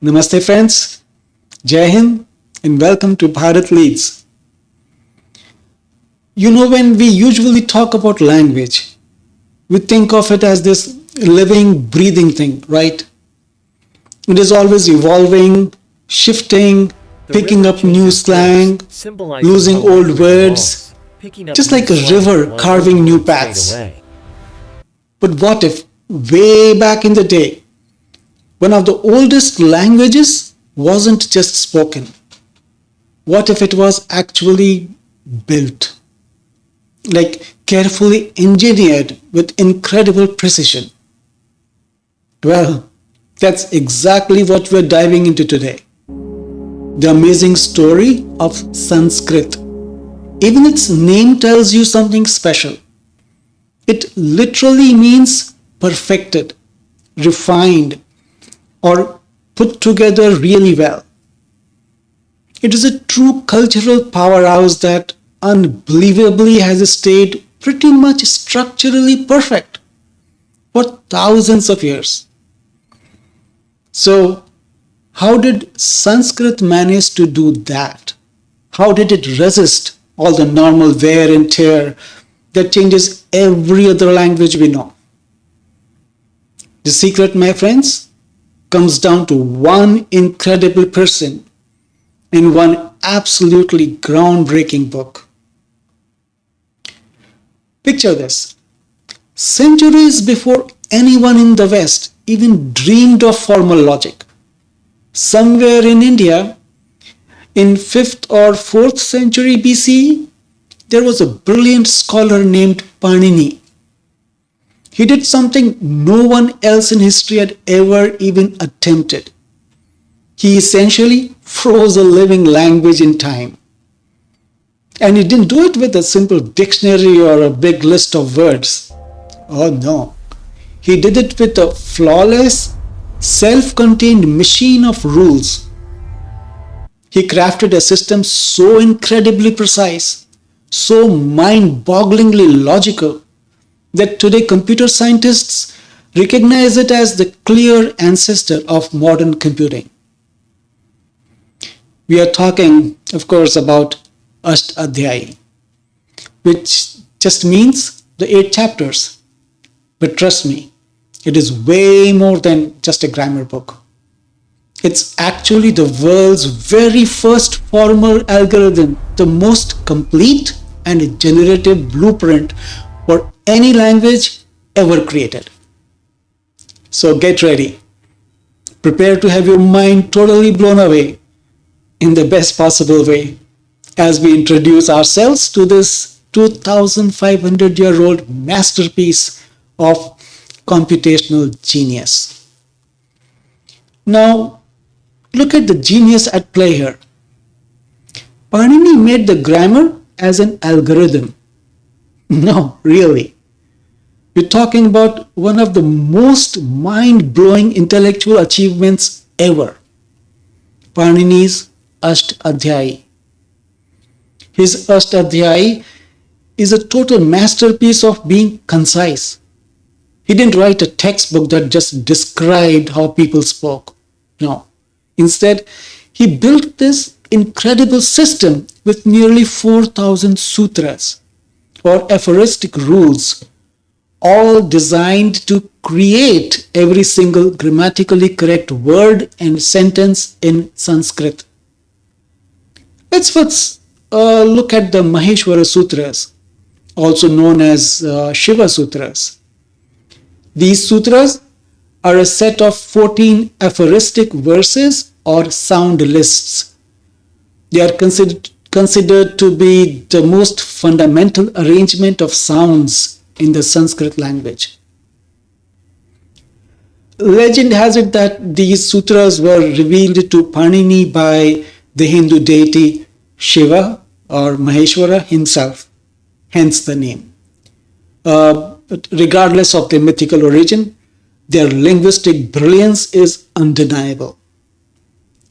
Namaste friends, Jai Hind and welcome to Bharat Leads. When we usually talk about language, we think of it as this living, breathing thing, right? It is always evolving, shifting, picking up new slang, losing old words, just like a river carving new paths. But what if, way back in the day, one of the oldest languages wasn't just spoken? What if it was actually built? Like carefully engineered with incredible precision? Well, that's exactly what we're diving into today. The amazing story of Sanskrit. Even its name tells you something special. It literally means perfected, refined, or put together really well. It is a true cultural powerhouse that unbelievably has stayed pretty much structurally perfect for thousands of years. So, how did Sanskrit manage to do that? How did it resist all the normal wear and tear that changes every other language we know? The secret, my friends, comes down to one incredible person in one absolutely groundbreaking book. Picture this. Centuries before anyone in the West even dreamed of formal logic, somewhere in India, in 5th or 4th century BCE, there was a brilliant scholar named Panini. He did something no one else in history had ever even attempted. He essentially froze a living language in time. And he didn't do it with a simple dictionary or a big list of words. Oh no. He did it with a flawless, self-contained machine of rules. He crafted a system so incredibly precise, so mind-bogglingly logical, that today computer scientists recognize it as the clear ancestor of modern computing. We are talking, of course, about Aṣṭādhyāyī, which just means the 8 chapters. But trust me, it is way more than just a grammar book. It's actually the world's very first formal algorithm, the most complete and generative blueprint for any language ever created. So get ready. Prepare to have your mind totally blown away in the best possible way as we introduce ourselves to this 2,500-year-old masterpiece of computational genius. Now, look at the genius at play here. Panini made the grammar as an algorithm. No, really. We're talking about one of the most mind-blowing intellectual achievements ever. Pāṇini's Aṣṭādhyāyī. His Aṣṭādhyāyī is a total masterpiece of being concise. He didn't write a textbook that just described how people spoke. No. Instead, he built this incredible system with nearly 4,000 sutras, or aphoristic rules, all designed to create every single grammatically correct word and sentence in Sanskrit. Let's first look at the Maheshwara Sutras, also known as Shiva Sutras. These sutras are a set of 14 aphoristic verses or sound lists. They are considered to be the most fundamental arrangement of sounds in the Sanskrit language. Legend has it that these sutras were revealed to Panini by the Hindu deity Shiva or Maheshwara himself, hence the name. But regardless of their mythical origin, their linguistic brilliance is undeniable.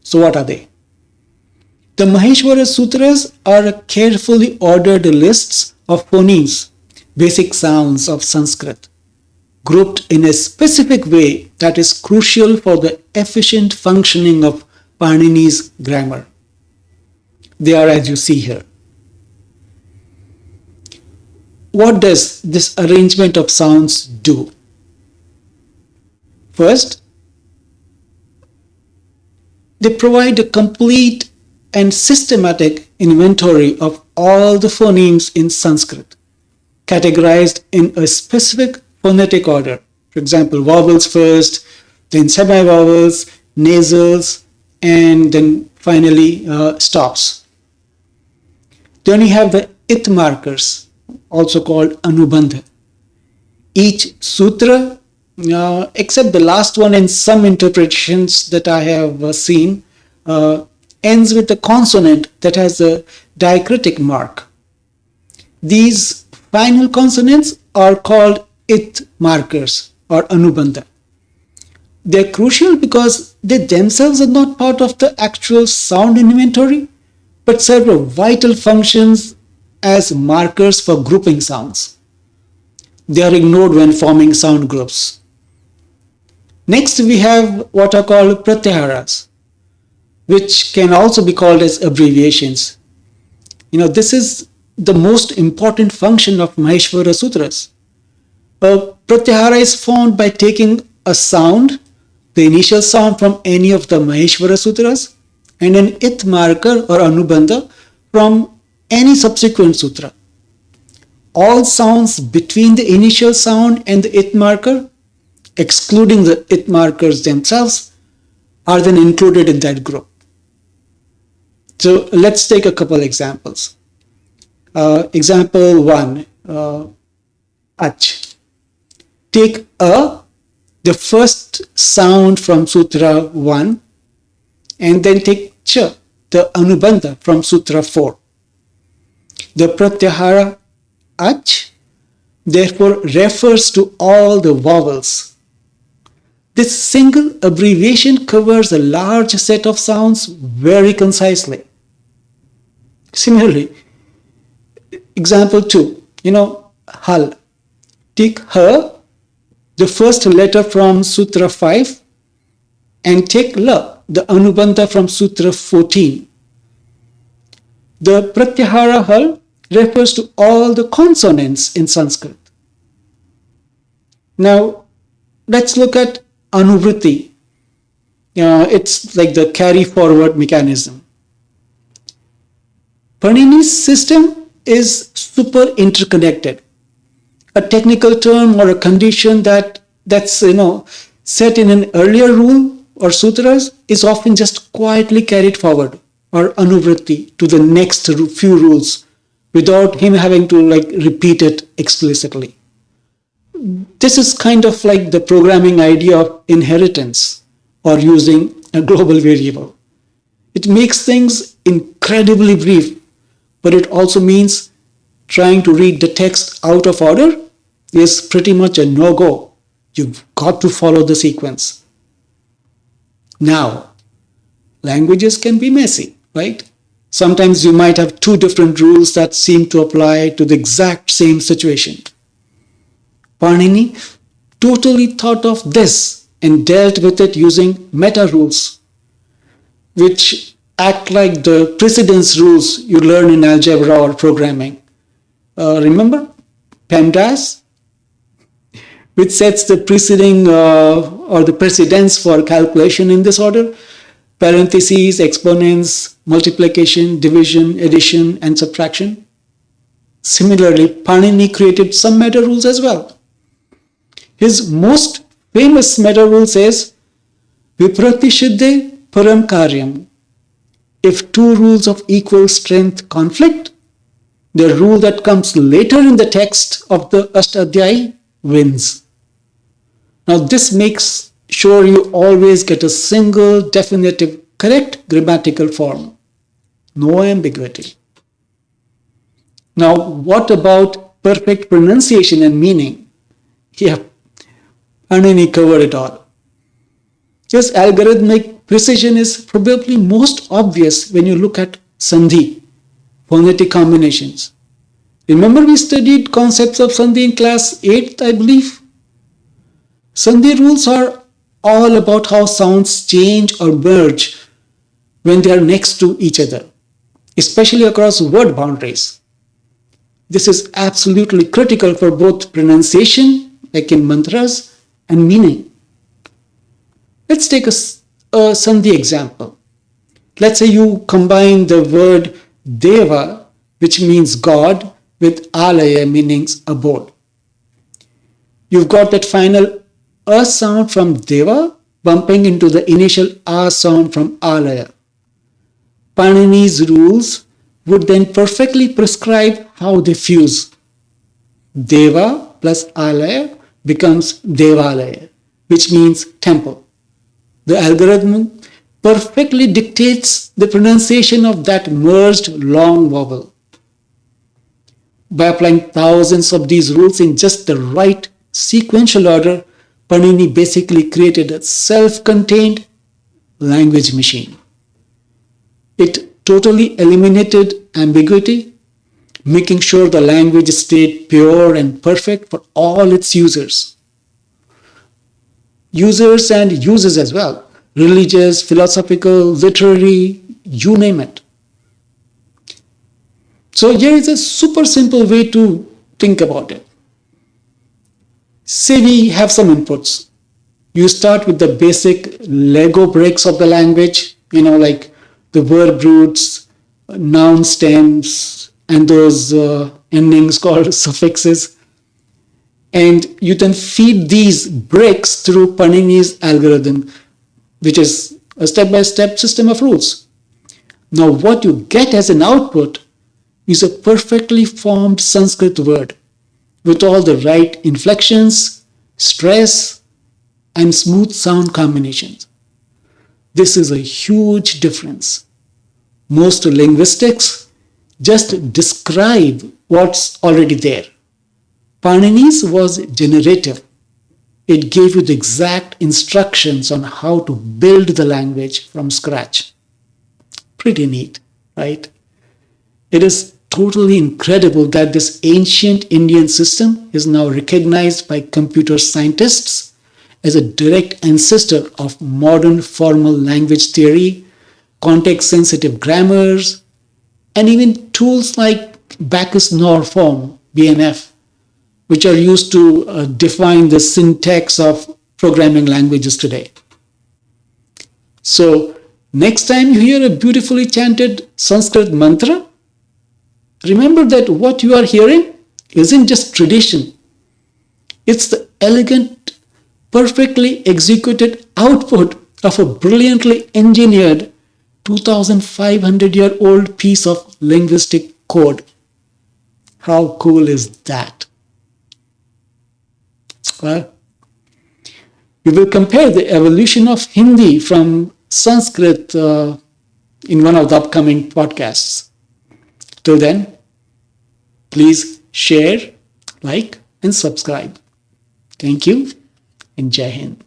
So what are they? The Maheshwara Sutras are carefully ordered lists of phonemes, basic sounds of Sanskrit. grouped in a specific way that is crucial for the efficient functioning of Panini's grammar. They are as you see here. What does this arrangement of sounds do? First, they provide a complete and systematic inventory of all the phonemes in Sanskrit, categorized in a specific phonetic order. For example, vowels first, then semi-vowels, nasals, and then finally stops. Then you have the it markers, also called anubandha. Each sutra, except the last one in some interpretations that I have seen, ends with a consonant that has a diacritic mark. These final consonants are called it markers or anubandha. They're crucial because they themselves are not part of the actual sound inventory, but serve a vital functions as markers for grouping sounds. They are ignored when forming sound groups. Next, we have what are called pratyaharas, which can also be called as abbreviations. This is the most important function of Maheshwara Sutras. A pratyahara is formed by taking a sound, the initial sound from any of the Maheshwara Sutras, and an it marker or anubandha from any subsequent sutra. All sounds between the initial sound and the it marker, excluding the it markers themselves, are then included in that group. So let's take a couple examples. Example 1, ach. Take a, the first sound from Sutra 1, and then take cha, the anubandha from Sutra 4. The pratyahara ach therefore refers to all the vowels. This single abbreviation covers a large set of sounds very concisely. Similarly, example 2, hal. Take ha, the first letter from Sutra 5, and take la, the anubandha from Sutra 14. The pratyahara hal refers to all the consonants in Sanskrit. Now, let's look at anuvritti. It's like the carry forward mechanism. Panini's system is super interconnected. A technical term or a condition that's set in an earlier rule or sutras is often just quietly carried forward or anuvritti to the next few rules without him having to repeat it explicitly. This is kind of like the programming idea of inheritance or using a global variable. It makes things incredibly brief, but it also means trying to read the text out of order is pretty much a no-go. You've got to follow the sequence. Now, languages can be messy, right? Sometimes you might have two different rules that seem to apply to the exact same situation. Pāṇini totally thought of this and dealt with it using meta rules, which act like the precedence rules you learn in algebra or programming. Remember PEMDAS, which sets the preceding or the precedence for calculation in this order: parentheses, exponents, multiplication, division, addition, and subtraction. Similarly, Pāṇini created some meta rules as well. His most famous meta rule says, Vipratishiddhe param karyam. If two rules of equal strength conflict, the rule that comes later in the text of the Aṣṭādhyāyī wins. Now this makes sure you always get a single definitive correct grammatical form. No ambiguity. Now what about perfect pronunciation and meaning? Yeah, Panini covered it all. Yes, algorithmic precision is probably most obvious when you look at sandhi, phonetic combinations. Remember we studied concepts of sandhi in class 8th, I believe? Sandhi rules are all about how sounds change or merge when they are next to each other, especially across word boundaries. This is absolutely critical for both pronunciation, like in mantras, and meaning. Let's take a Sandhi example. Let's say you combine the word Deva, which means God, with Alaya, meaning abode. You've got that final A sound from Deva bumping into the initial A sound from Alaya. Panini's rules would then perfectly prescribe how they fuse. Deva plus Alaya becomes Devalaya, which means temple. The algorithm perfectly dictates the pronunciation of that merged long vowel. By applying thousands of these rules in just the right sequential order, Panini basically created a self-contained language machine. It totally eliminated ambiguity, making sure the language stayed pure and perfect for all its users. Users and uses as well. Religious, philosophical, literary, you name it. So here is a super simple way to think about it. Say we have some inputs. You start with the basic Lego bricks of the language, like the verb roots, noun stems, and those endings called suffixes. And you then feed these bricks through Panini's algorithm, which is a step-by-step system of rules. Now what you get as an output is a perfectly formed Sanskrit word with all the right inflections, stress, and smooth sound combinations. This is a huge difference. Most linguistics just describe what's already there. Pāṇini's was generative. It gave you the exact instructions on how to build the language from scratch. Pretty neat, right? It is totally incredible that this ancient Indian system is now recognized by computer scientists as a direct ancestor of modern formal language theory, context-sensitive grammars, and even tools like Backus-Naur form, BNF, which are used to define the syntax of programming languages today. So, next time you hear a beautifully chanted Sanskrit mantra, remember that what you are hearing isn't just tradition. It's the elegant, perfectly executed output of a brilliantly engineered 2,500-year-old piece of linguistic code. How cool is that? Well, we will compare the evolution of Hindi from Sanskrit in one of the upcoming podcasts. Till then, please share, like, and subscribe. Thank you, and Jai Hind.